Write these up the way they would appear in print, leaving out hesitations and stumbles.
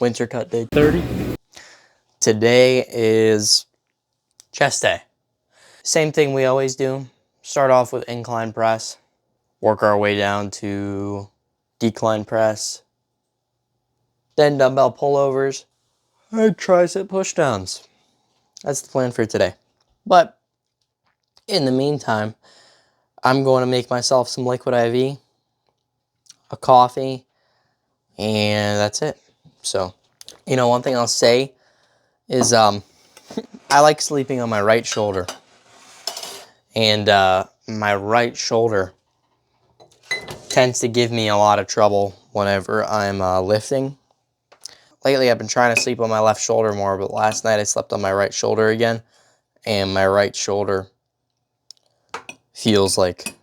Winter cut day 30. Today is chest day. Same thing we always do. Start off with incline press, work our way down to decline press, then dumbbell pullovers, and tricep pushdowns. That's the plan for today. But in the meantime, I'm going to make myself some liquid IV, a coffee, and that's it. So, you know, one thing I'll say is I like sleeping on my right shoulder. And my right shoulder tends to give me a lot of trouble whenever I'm lifting. Lately, I've been trying to sleep on my left shoulder more, but last night I slept on my right shoulder again, and my right shoulder feels like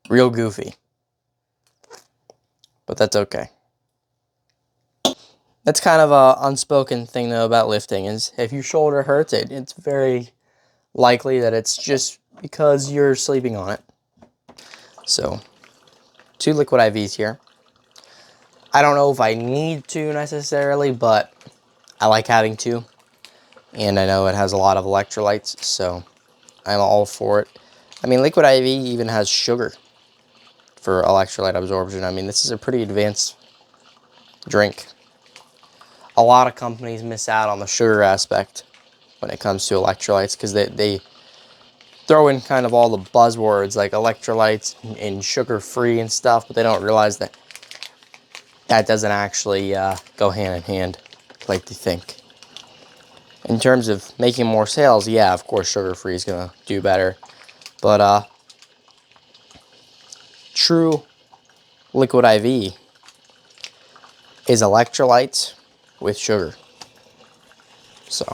real goofy. But that's okay. That's kind of a unspoken thing, though, about lifting, is if your shoulder hurts, it's very likely that it's just because you're sleeping on it. So, 2 liquid IVs here. I don't know if I need to necessarily, but I like having 2. And I know it has a lot of electrolytes, so I'm all for it. I mean, liquid IV even has sugar for electrolyte absorption. I mean, this is a pretty advanced drink. A lot of companies miss out on the sugar aspect when it comes to electrolytes because they throw in kind of all the buzzwords like electrolytes and sugar-free and stuff, but they don't realize that that doesn't actually go hand in hand like they think. In terms of making more sales, yeah, of course sugar-free is going to do better. But true liquid IV is electrolytes with sugar. So,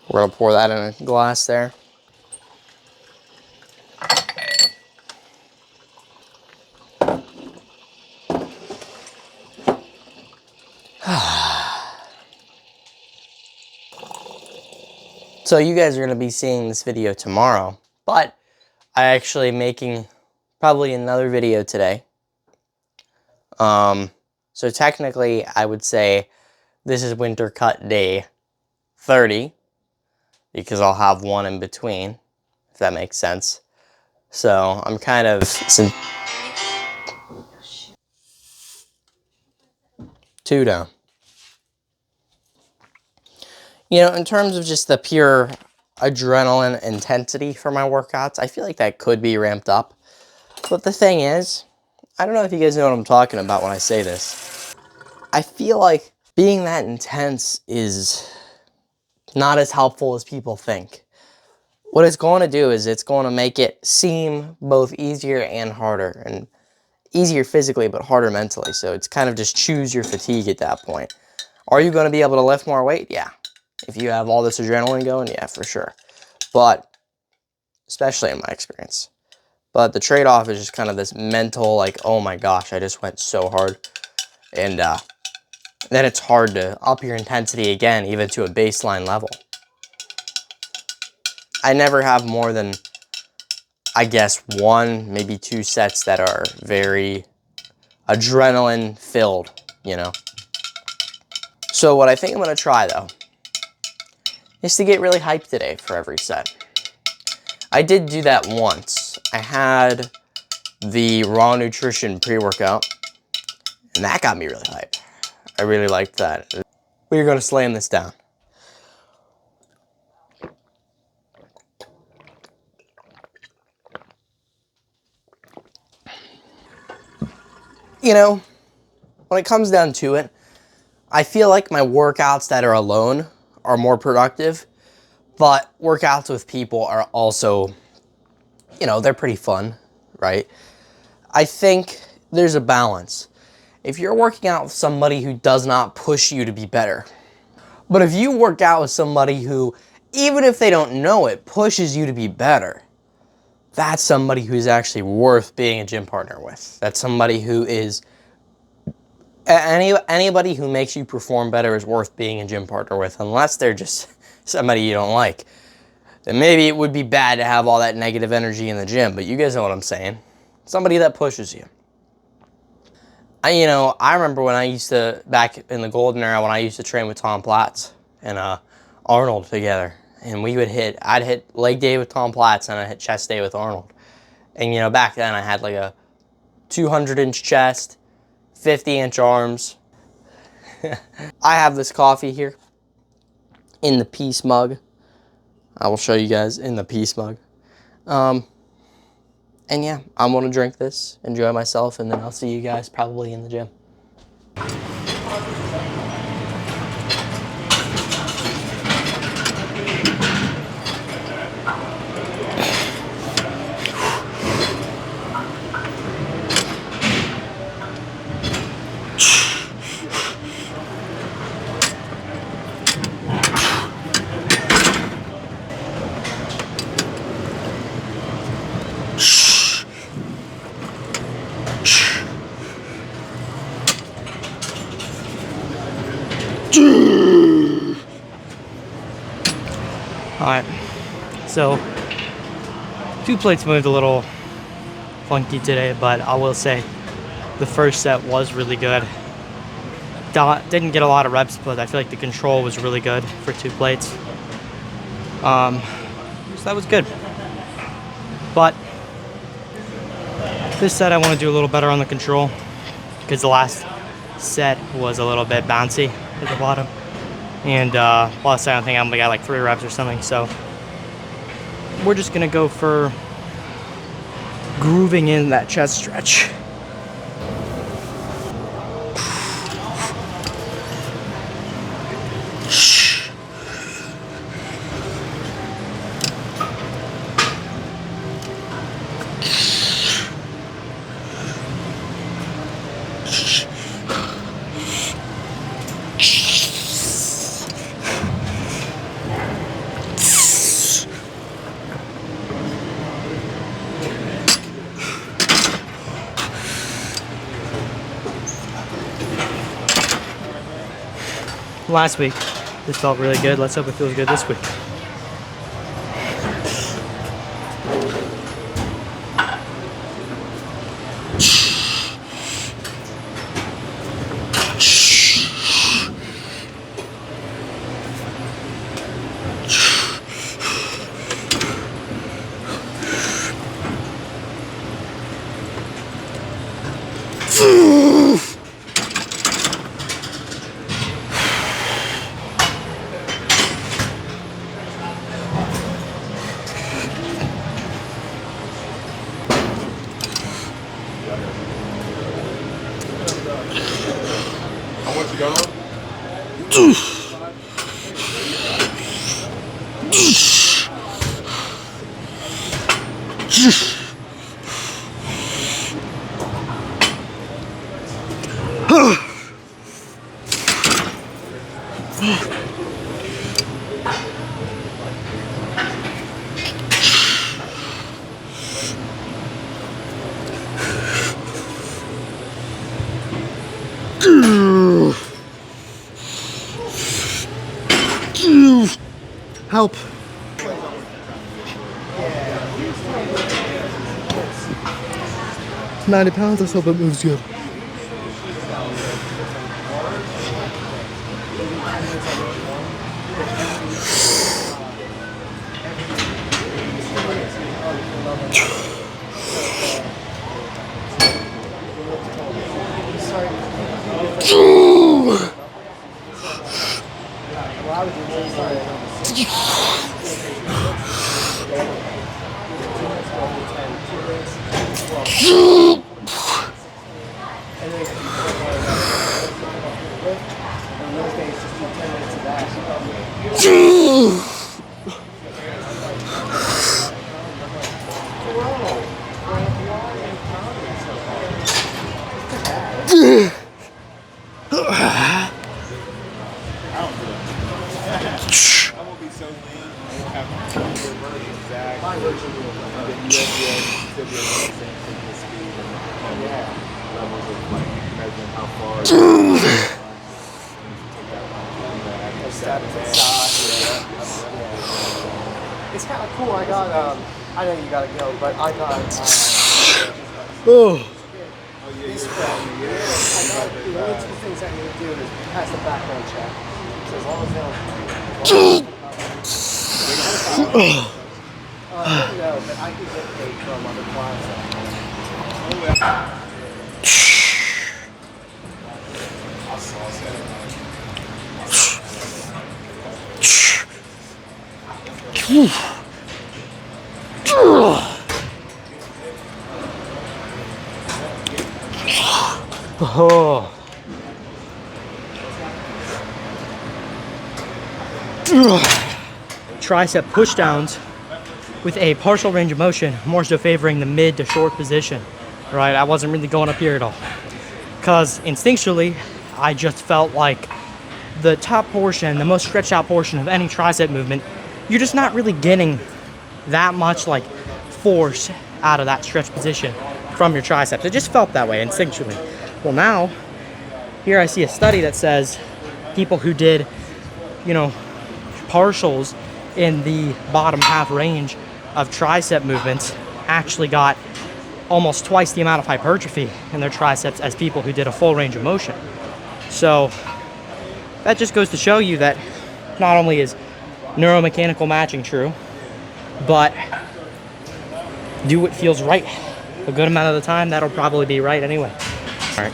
we're going to pour that in a glass there. So you guys are going to be seeing this video tomorrow, but I'm actually making probably another video today. So technically I would say this is winter cut day 30 because I'll have one in between, if that makes sense. So I'm kind of 2 down. You know, in terms of just the pure adrenaline intensity for my workouts, I feel like that could be ramped up. But the thing is, I don't know if you guys know what I'm talking about when I say this. I feel like being that intense is not as helpful as people think. What it's going to do is it's going to make it seem both easier and harder. And easier physically, but harder mentally. So it's kind of just choose your fatigue at that point. Are you going to be able to lift more weight? Yeah. If you have all this adrenaline going, yeah, for sure. But, especially in my experience. But the trade-off is just kind of this mental, like, oh my gosh, I just went so hard. And then it's hard to up your intensity again, even to a baseline level. I never have more than, I guess, 1, maybe 2 sets that are very adrenaline-filled, you know. So what I think I'm going to try, though, is to get really hyped today for every set. I did do that once. I had the Raw Nutrition pre-workout, and that got me really hyped. I really liked that. We're going to slam this down. You know, when it comes down to it, I feel like my workouts that are alone are more productive, but workouts with people are also, you know, they're pretty fun, right? I think there's a balance. If you're working out with somebody who does not push you to be better, but if you work out with somebody who, even if they don't know it, pushes you to be better, that's somebody who's actually worth being a gym partner with. That's somebody who is, anybody who makes you perform better is worth being a gym partner with, unless they're just somebody you don't like. Then maybe it would be bad to have all that negative energy in the gym, but you guys know what I'm saying. Somebody that pushes you. I remember when I used to, back in the golden era, when I used to train with Tom Platz and Arnold together, and I'd hit leg day with Tom Platz and I'd hit chest day with Arnold. And back then I had like a 200-inch chest, 50-inch arms. I have this coffee here in the Peace mug. I will show you guys in the Peace mug. And yeah, I'm gonna drink this, enjoy myself, and then I'll see you guys probably in the gym. Alright, so 2 plates moved a little funky today, but I will say the first set was really good. Didn't get a lot of reps, but I feel like the control was really good for 2 plates. So that was good. But this set I want to do a little better on the control, because the last set was a little bit bouncy at the bottom. And last set I think I'm gonna get like 3 reps or something. So we're just gonna go for grooving in that chest stretch. Last week, this felt really good. Let's hope it feels good this week. Help. 90 pounds, let's hope it moves good. It's kind of cool. I got, I know you gotta go, but I got, Oh. This way, I got the only two things I need to do is pass the background check. So as long as they don't. No, but I can get paid from other clients. Oh. Tricep pushdowns with a partial range of motion, more so favoring the mid to short position. Right, I wasn't really going up here at all, because instinctually I just felt like the top portion, the most stretched out portion of any tricep movement, you're just not really getting that much like force out of that stretched position from your triceps. It just felt that way instinctually. Well, now here I see a study that says people who did, you know, partials in the bottom half range of tricep movements actually got almost twice the amount of hypertrophy in their triceps as people who did a full range of motion. So that just goes to show you that not only is neuromechanical matching true, but do what feels right. A good amount of the time, that'll probably be right anyway. All right.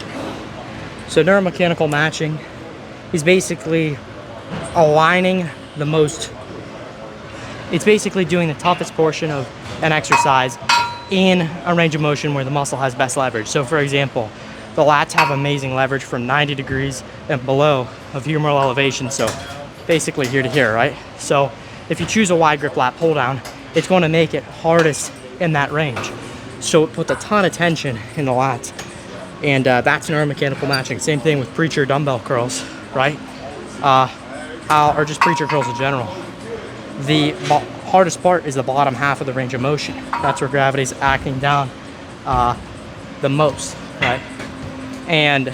So neuromechanical matching is basically aligning the most, it's basically doing the toughest portion of an exercise in a range of motion where the muscle has best leverage. So for example, the lats have amazing leverage from 90 degrees and below of humeral elevation. So basically here to here, right? So if you choose a wide grip lat pull down, it's going to make it hardest in that range. So it puts a ton of tension in the lats. And that's neuromechanical matching. Same thing with preacher dumbbell curls, right? Or just preacher curls in general. The hardest part is the bottom half of the range of motion. That's where gravity's acting down the most, right? And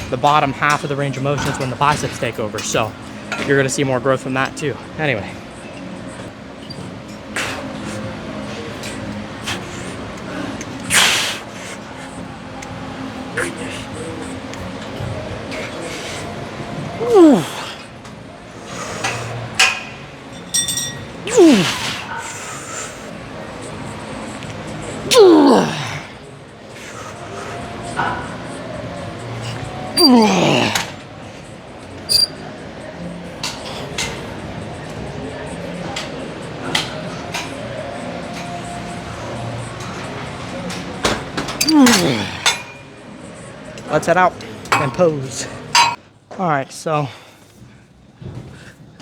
the bottom half of the range of motion is when the biceps take over. So you're gonna see more growth from that too. Anyway. Let's head out and pose. All right, so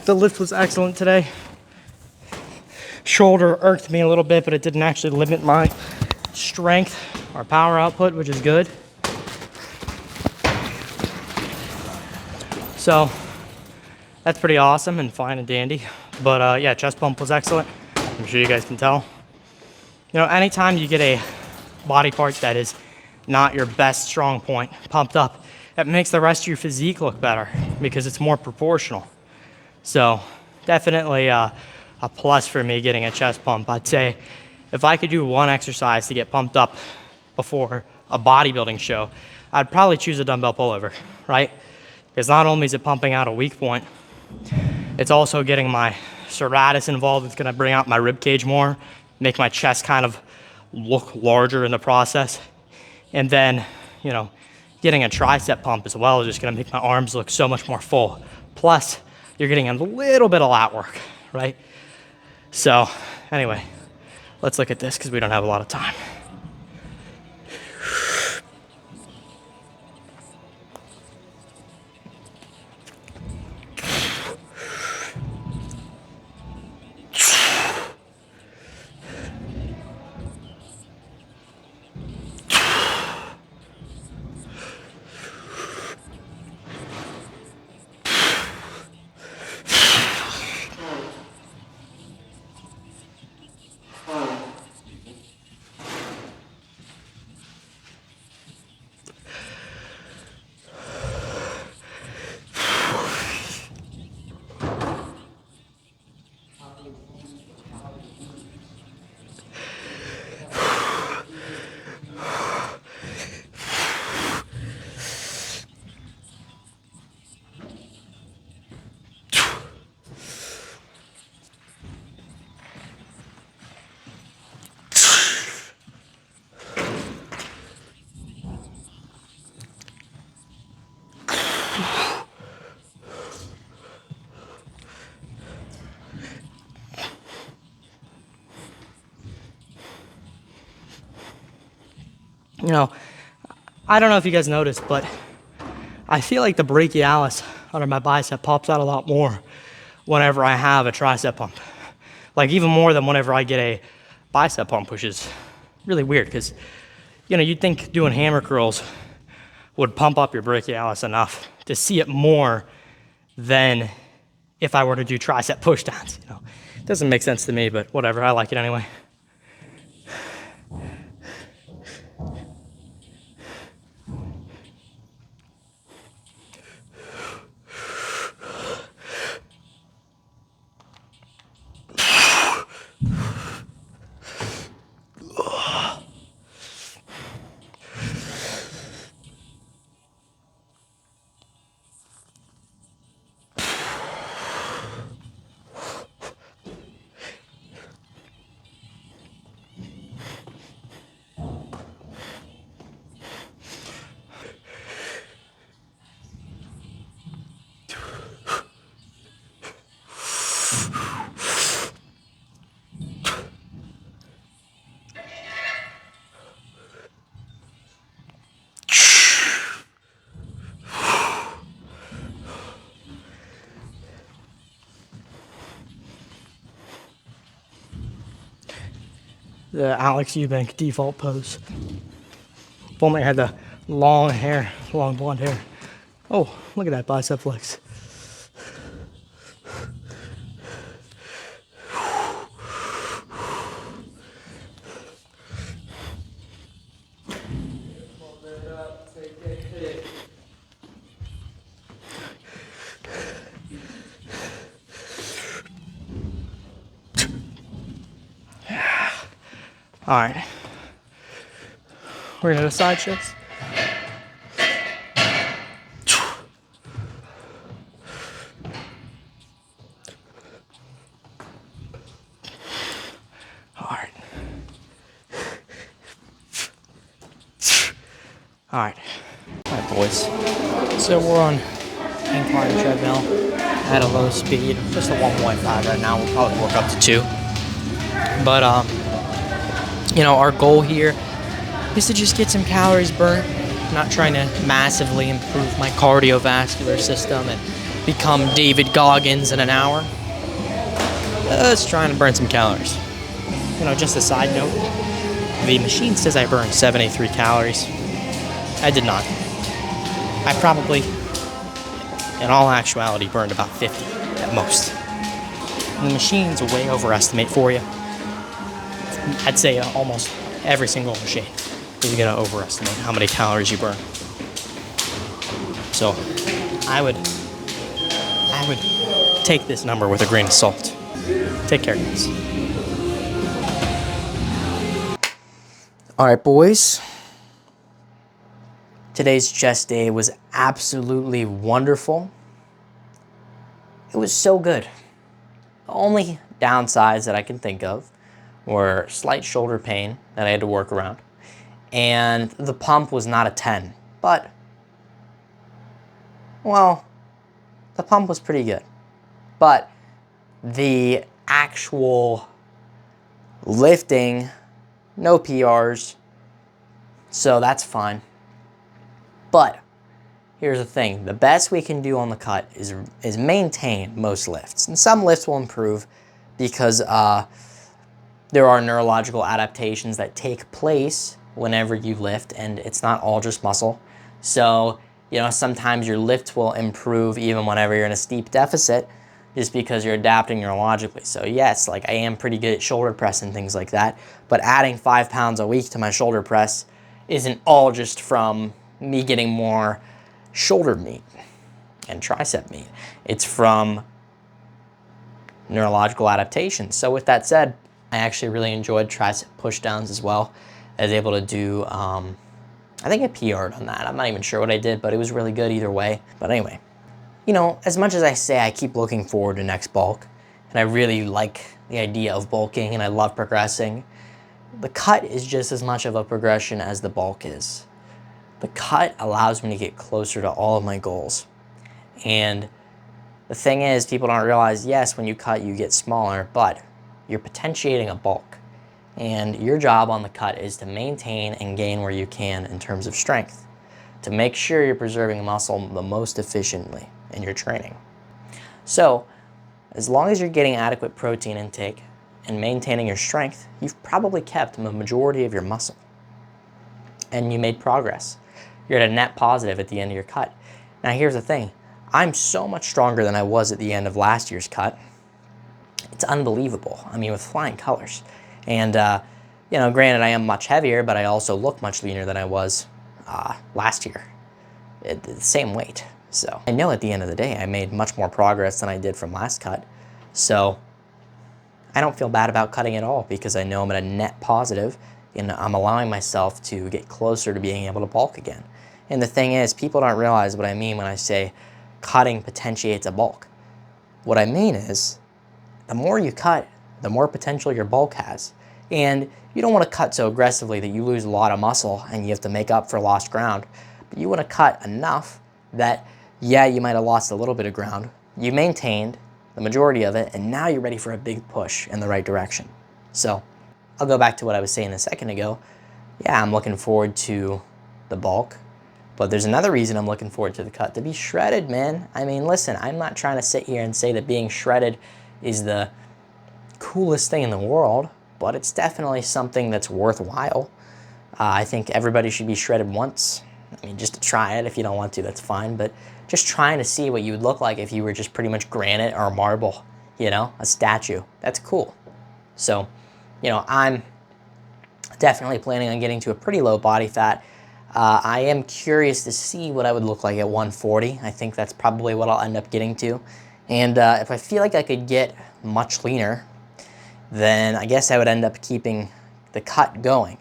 the lift was excellent today. Shoulder irked me a little bit, but it didn't actually limit my strength or power output, which is good. So that's pretty awesome and fine and dandy. But yeah, chest pump was excellent. I'm sure you guys can tell. You know, anytime you get a body part that is not your best strong point pumped up, it makes the rest of your physique look better because it's more proportional. So definitely a plus for me getting a chest pump. I'd say if I could do one exercise to get pumped up before a bodybuilding show, I'd probably choose a dumbbell pullover, right? Because not only is it pumping out a weak point, it's also getting my serratus involved. It's gonna bring out my rib cage more, make my chest kind of look larger in the process. And then, you know, getting a tricep pump as well is just gonna make my arms look so much more full. Plus, you're getting a little bit of lat work, right? So anyway, let's look at this because we don't have a lot of time. You know, I don't know if you guys noticed, but I feel like the brachialis under my bicep pops out a lot more whenever I have a tricep pump. Like even more than whenever I get a bicep pump, which is really weird because, you know, you'd think doing hammer curls would pump up your brachialis enough to see it more than if I were to do tricep pushdowns. You know, it doesn't make sense to me, but whatever. I like it anyway. The Alex Eubank default pose. If only I had the long hair, long blonde hair. Oh, look at that bicep flex. All right, we're gonna do side shifts. All right. All right. All right, boys. So we're on incline treadmill at a low speed, just a 1.5 right now. We'll probably work up to 2. But you know, our goal here is to just get some calories burnt. I'm not trying to massively improve my cardiovascular system and become David Goggins in an hour. Just trying to burn some calories. You know, just a side note, the machine says I burned 73 calories. I did not. I probably, in all actuality, burned about 50 at most. And the machine's a way overestimate for you. I'd say almost every single machine is going to overestimate how many calories you burn. So I would take this number with a grain of salt. Take care, guys. All right, boys. Today's chest day was absolutely wonderful. It was so good. The only downsides that I can think of were slight shoulder pain that I had to work around, and the pump was not a 10, but, well, the pump was pretty good. But the actual lifting, no PRs, so that's fine. But here's the thing, the best we can do on the cut is maintain most lifts. And some lifts will improve because there are neurological adaptations that take place whenever you lift, and it's not all just muscle. So, you know, sometimes your lift will improve even whenever you're in a steep deficit, just because you're adapting neurologically. So yes, like I am pretty good at shoulder press and things like that, but adding 5 pounds a week to my shoulder press isn't all just from me getting more shoulder meat and tricep meat. It's from neurological adaptation. So with that said, I actually really enjoyed tricep pushdowns as well. I was able to do, I think I PR'd on that. I'm not even sure what I did, but it was really good either way. But anyway, you know, as much as I say I keep looking forward to next bulk, and I really like the idea of bulking and I love progressing, the cut is just as much of a progression as the bulk is. The cut allows me to get closer to all of my goals. And the thing is, people don't realize, yes, when you cut, you get smaller, but you're potentiating a bulk. And your job on the cut is to maintain and gain where you can in terms of strength, to make sure you're preserving muscle the most efficiently in your training. So, as long as you're getting adequate protein intake and maintaining your strength, you've probably kept the majority of your muscle. And you made progress. You're at a net positive at the end of your cut. Now here's the thing, I'm so much stronger than I was at the end of last year's cut. It's unbelievable. I mean, with flying colors. And, you know, granted I am much heavier, but I also look much leaner than I was last year at the same weight. So I know at the end of the day I made much more progress than I did from last cut. So I don't feel bad about cutting at all because I know I'm at a net positive and I'm allowing myself to get closer to being able to bulk again. And the thing is, people don't realize what I mean when I say cutting potentiates a bulk. What I mean is, the more you cut, the more potential your bulk has. And you don't want to cut so aggressively that you lose a lot of muscle and you have to make up for lost ground. But you want to cut enough that, yeah, you might have lost a little bit of ground. You maintained the majority of it, and now you're ready for a big push in the right direction. So I'll go back to what I was saying a second ago. Yeah, I'm looking forward to the bulk. But there's another reason I'm looking forward to the cut, to be shredded, man. I mean, listen, I'm not trying to sit here and say that being shredded is the coolest thing in the world, but it's definitely something that's worthwhile. I think everybody should be shredded once. I mean, just to try it. If you don't want to, that's fine. But just trying to see what you would look like if you were just pretty much granite or marble, you know, a statue. That's cool. So, you know, I'm definitely planning on getting to a pretty low body fat. I am curious to see what I would look like at 140. I think that's probably what I'll end up getting to. And if I feel like I could get much leaner, then I guess I would end up keeping the cut going.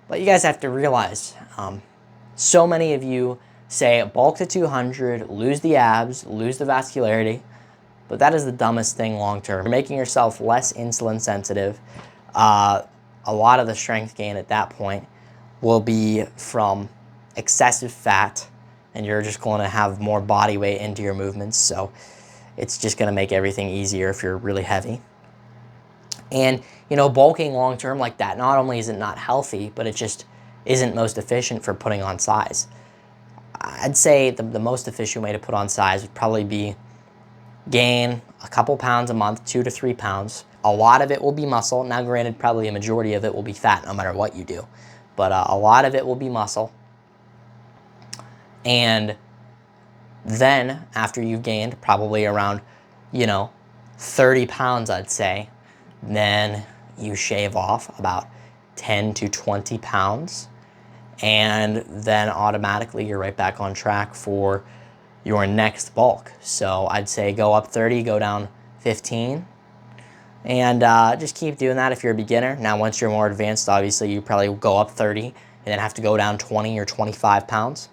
But you guys have to realize, so many of you say bulk to 200, lose the abs, lose the vascularity, but that is the dumbest thing long term. You're making yourself less insulin sensitive. A lot of the strength gain at that point will be from excessive fat, and you're just going to have more body weight into your movements, so it's just going to make everything easier if you're really heavy. And, you know, bulking long term like that, not only is it not healthy, but it just isn't most efficient for putting on size. I'd say the most efficient way to put on size would probably be gain a couple pounds a month, 2 to 3 pounds. A lot of it will be muscle. Now, granted, probably a majority of it will be fat no matter what you do. But a lot of it will be muscle. And then after you've gained probably around, you know, 30 pounds, I'd say, then you shave off about 10 to 20 pounds. And then automatically you're right back on track for your next bulk. So I'd say go up 30, go down 15. And just keep doing that if you're a beginner. Now, once you're more advanced, obviously, you probably go up 30 and then have to go down 20 or 25 pounds,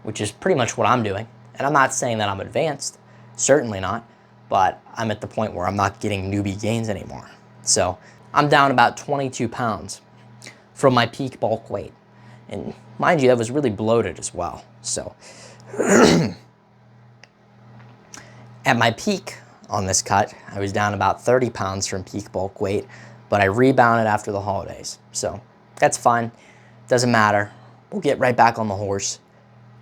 which is pretty much what I'm doing. And I'm not saying that I'm advanced, certainly not, but I'm at the point where I'm not getting newbie gains anymore. So I'm down about 22 pounds from my peak bulk weight. And mind you, that was really bloated as well. So at my peak on this cut, I was down about 30 pounds from peak bulk weight, but I rebounded after the holidays. So that's fine. Doesn't matter. We'll get right back on the horse.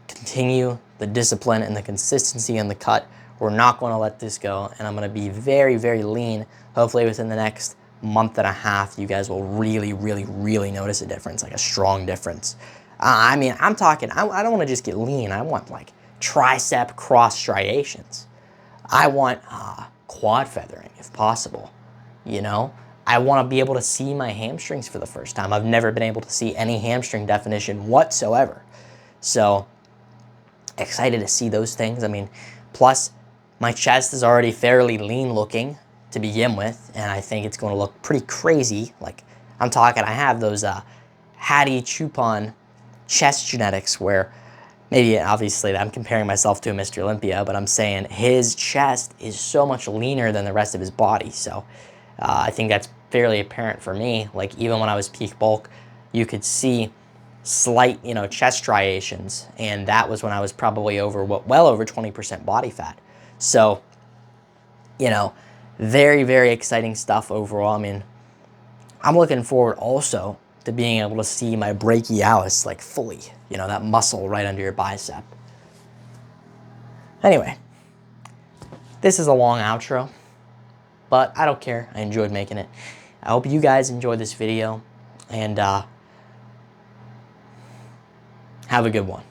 Continue the discipline and the consistency in the cut. We're not going to let this go, and I'm going to be very, very lean. Hopefully within the next month and a half, you guys will really, really, really notice a difference, like a strong difference. I mean, I'm talking, I don't want to just get lean. I want like tricep cross striations. I want quad feathering if possible, you know? I want to be able to see my hamstrings for the first time. I've never been able to see any hamstring definition whatsoever. So excited to see those things. I mean, plus my chest is already fairly lean looking to begin with, and I think it's going to look pretty crazy. Like, I'm talking, I have those Hattie Chupon chest genetics where maybe, obviously, I'm comparing myself to a Mr. Olympia, but I'm saying his chest is so much leaner than the rest of his body. So I think that's fairly apparent for me. Like, even when I was peak bulk, you could see slight, you know, chest striations, and that was when I was probably over, well over 20% body fat. So, you know, very, very exciting stuff overall. I mean, I'm looking forward also to being able to see my brachialis like fully, you know, that muscle right under your bicep. Anyway, this is a long outro, but I don't care. I enjoyed making it. I hope you guys enjoyed this video, and have a good one.